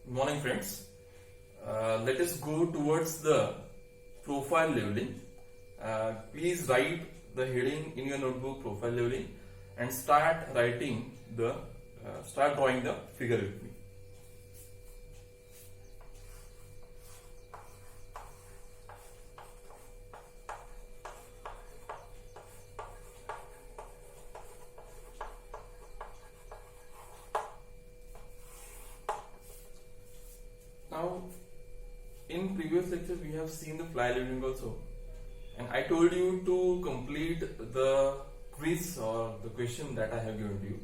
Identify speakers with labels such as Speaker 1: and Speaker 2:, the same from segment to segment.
Speaker 1: Morning friends. Let us go towards the profile leveling. Please write the heading in your notebook, profile leveling, and start drawing the figure with me. Now, in previous lectures we have seen the fly leveling also, and I told you to complete the quiz or the question that I have given to you.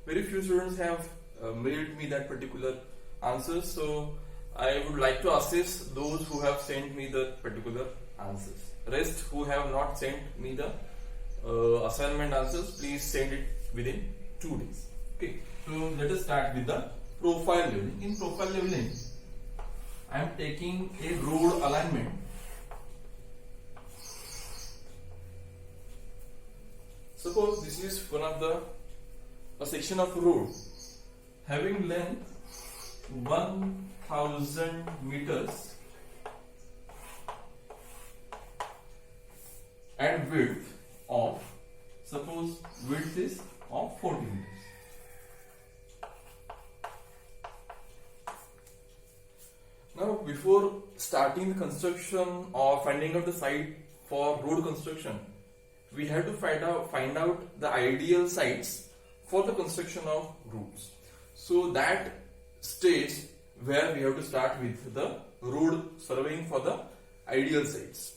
Speaker 1: Very few students have mailed me that particular answer, so I would like to assess those who have sent me the particular answers. Rest who have not sent me the assignment answers, please send it within 2 days. Okay, so let us start with the profile leveling. In profile leveling, I am taking a road alignment. Suppose this is a section of road having length 1000 meters and width of, suppose width is of 40 meters. Now, before starting the construction or finding out the site for road construction, we have to find out the ideal sites for the construction of roads. So that stage where we have to start with the road surveying for the ideal sites.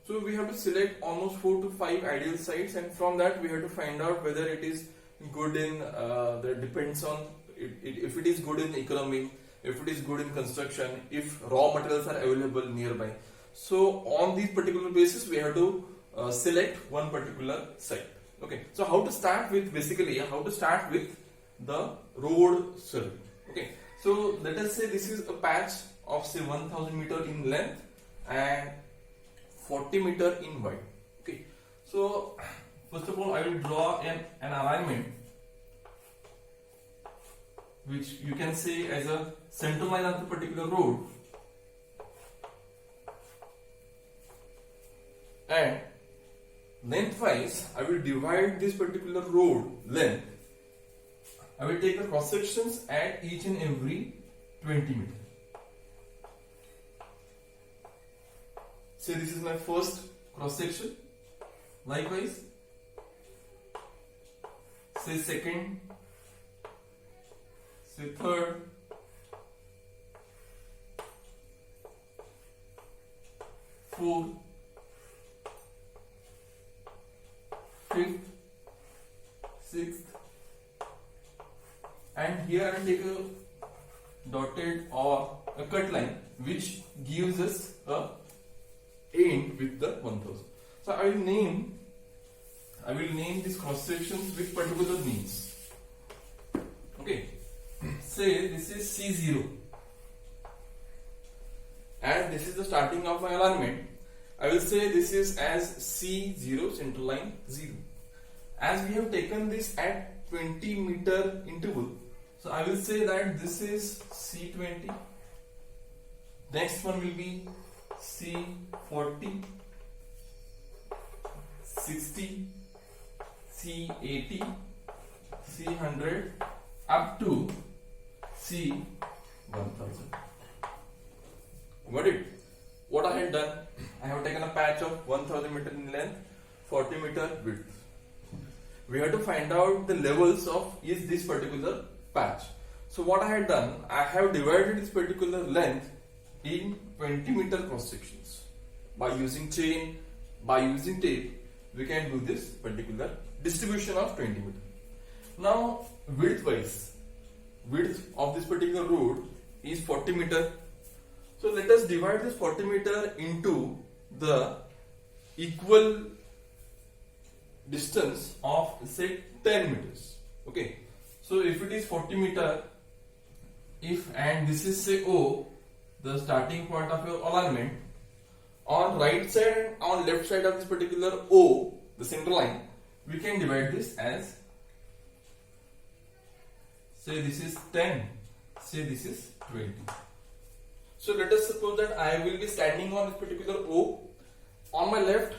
Speaker 1: So we have to select almost 4 to 5 ideal sites, and from that we have to find out whether it is good in, that depends on if it is good in economy, if it is good in construction, if raw materials are available nearby. So on these particular basis we have to select one particular site. Okay, so how to start with the road survey. Okay, so let us say this is a patch of say 1000 meter in length and 40 meter in wide. Okay, so first of all I will draw an alignment which you can say as a center line of the particular road, and lengthwise I will divide this particular road length. I will take the cross sections at each and every 20 meters. Say this is my first cross section. Likewise, say second, say third, fourth, fifth, sixth, and here I will take a dotted or a cut line which gives us a end with the 1000. So I will name these cross sections with particular names. Okay, say this is C0 and this is the starting of my alignment. I will say this is as C0, center line 0. As we have taken this at 20 meter interval, so I will say that this is C20. Next one will be C40, 60, C80, C100 up to C1000. Got it? What I had done, I have taken a patch of 1000 meter in length, 40 meter width. We have to find out the levels of this particular patch. So what I had done, I have divided this particular length in 20 meter cross sections. By using chain, by using tape, we can do this particular distribution of 20 meter. Now width of this particular road is 40 meter. So let us divide this 40 meter into the equal distance of say 10 meters. Okay, so if it is 40 meter, and this is say O, the starting point of your alignment, on right side and on left side of this particular O, the center line, we can divide this as, say this is 10, say this is 20. So let us suppose that I will be standing on this particular O. On my left,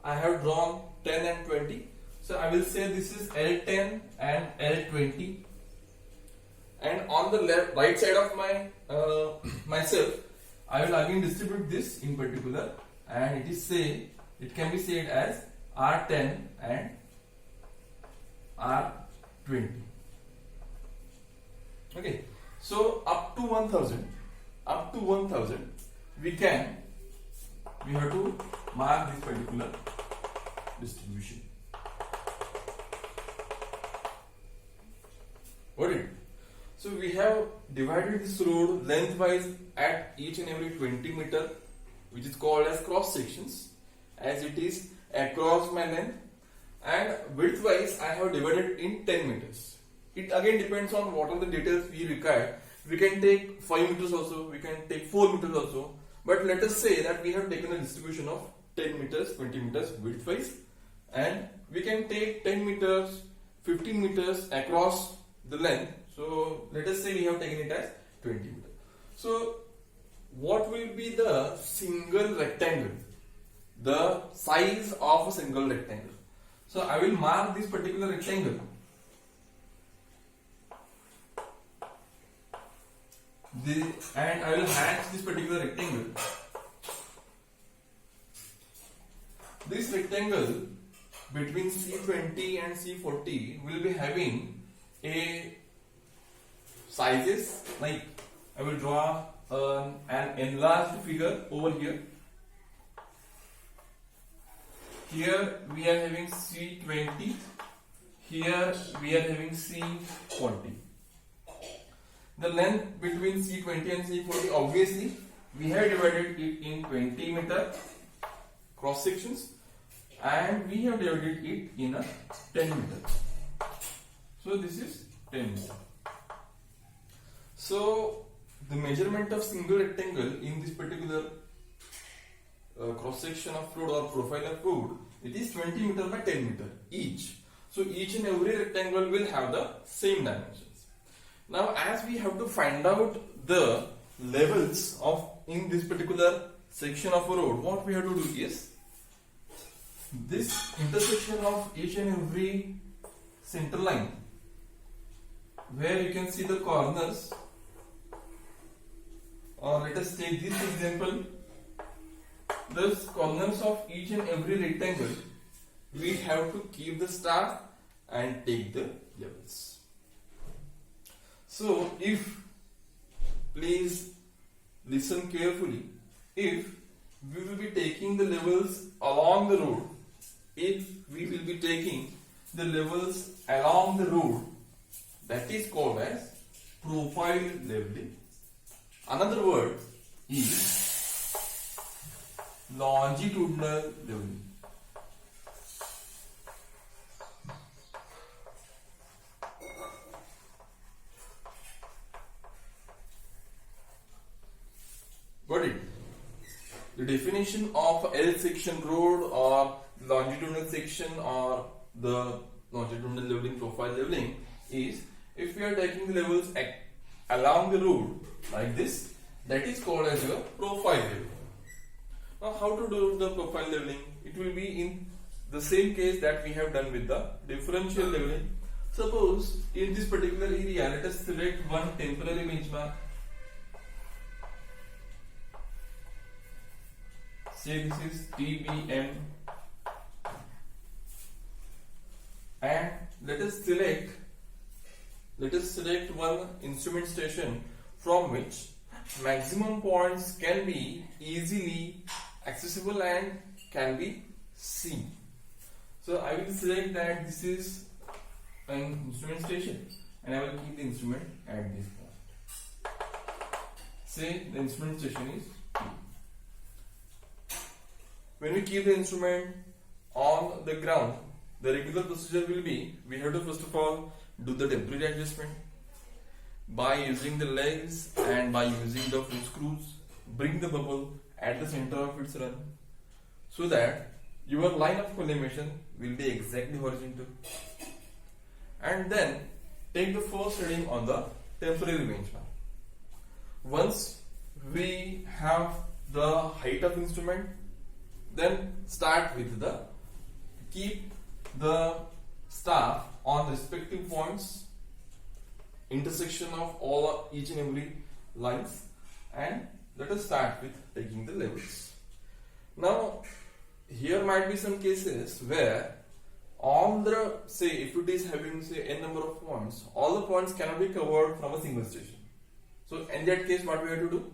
Speaker 1: I have drawn 10 and 20. So I will say this is L10 and L20. And on the left, right side of my myself, I will again distribute this in particular, and it can be said as R10 and R20. Okay, so up to 1000, we have to mark this particular distribution. Got it? So we have divided this road lengthwise at each and every 20 meter, which is called as cross sections, as it is across my length, and widthwise I have divided in 10 meters. It again depends on what are the details we require. We can take 5 meters also, we can take 4 meters also, but let us say that we have taken a distribution of 10 meters, 20 meters widthwise, and we can take 10 meters, 15 meters across the length. So let us say we have taken it as 20 meters. So what will be the single rectangle? The size of a single rectangle. So I will mark this particular rectangle. And I will hatch this particular rectangle. This rectangle between C20 and C40 will be having a sizes, like I will draw an enlarged figure over here. Here we are having C20, here we are having C40. The length between C20 and C40, obviously we have divided it in 20 meter cross sections, and we have divided it in a 10 meter. So this is 10 meter. So the measurement of single rectangle in this particular cross section of road or profile of road, it is 20 meter by 10 meter each. So each and every rectangle will have the same dimensions. Now as we have to find out the levels of in this particular section of a road, what we have to do is this intersection of each and every center line, where you can see the corners, or let us take this example, the corners of each and every rectangle, we have to keep the star and take the levels. So if, please listen carefully, if we will be taking the levels along the road, that is called as profile leveling. Another word is longitudinal leveling. Got it? The definition of L section road or longitudinal section or the longitudinal leveling, profile leveling is if we are taking the levels along the road like this, that is called as your profile leveling. Now how to do the profile leveling? It will be in the same case that we have done with the differential leveling. Suppose in this particular area, let us select one temporary benchmark. Say this is TBM, and let us select one instrument station from which maximum points can be easily accessible and can be seen. So I will select that this is an instrument station, and I will keep the instrument at this point. Say the instrument station is P. When we keep the instrument on the ground, the regular procedure will be, we have to first of all do the temporary adjustment by using the legs and by using the foot screws. Bring the bubble at the center of its run so that your line of collimation will be exactly horizontal, and then take the first reading on the temporary benchmark. once we have the height of instrument, then start with the keep the staff on respective points, intersection of all each and every lines, and let us start with taking the levels. Now here might be some cases where all the, say if it is having say n number of points, all the points cannot be covered from a single station. So in that case, what we have to do?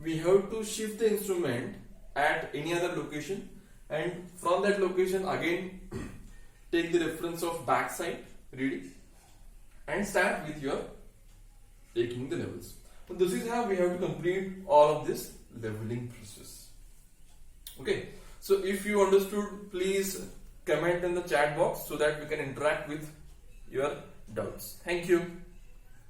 Speaker 1: We have to shift the instrument at any other location, and from that location again take the reference of backside reading and start with your taking the levels. So this is how we have to complete all of this leveling process. Okay, so if you understood, please comment in the chat box so that we can interact with your doubts. Thank you.